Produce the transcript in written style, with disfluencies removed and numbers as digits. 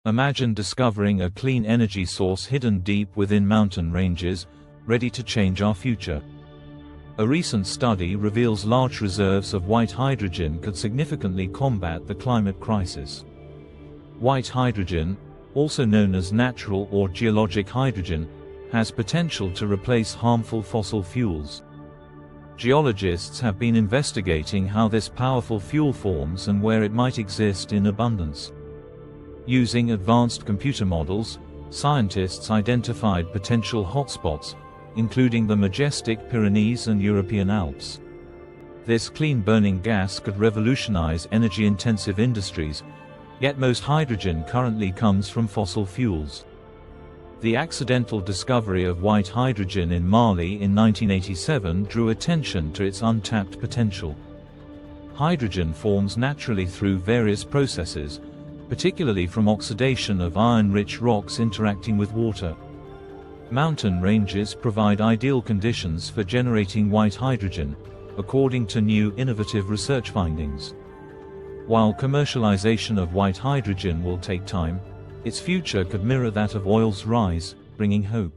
Imagine discovering a clean energy source hidden deep within mountain ranges, ready to change our future. A recent study reveals large reserves of white hydrogen could significantly combat the climate crisis. White hydrogen, also known as natural or geologic hydrogen, has potential to replace harmful fossil fuels. Geologists have been investigating how this powerful fuel forms and where it might exist in abundance. Using advanced computer models, scientists identified potential hotspots, including the majestic Pyrenees and European Alps. This clean-burning gas could revolutionize energy-intensive industries, yet most hydrogen currently comes from fossil fuels. The accidental discovery of white hydrogen in Mali in 1987 drew attention to its untapped potential. Hydrogen forms naturally through various processes, particularly from oxidation of iron-rich rocks interacting with water. Mountain ranges provide ideal conditions for generating white hydrogen, according to new innovative research findings. While commercialization of white hydrogen will take time, its future could mirror that of oil's rise, bringing hope.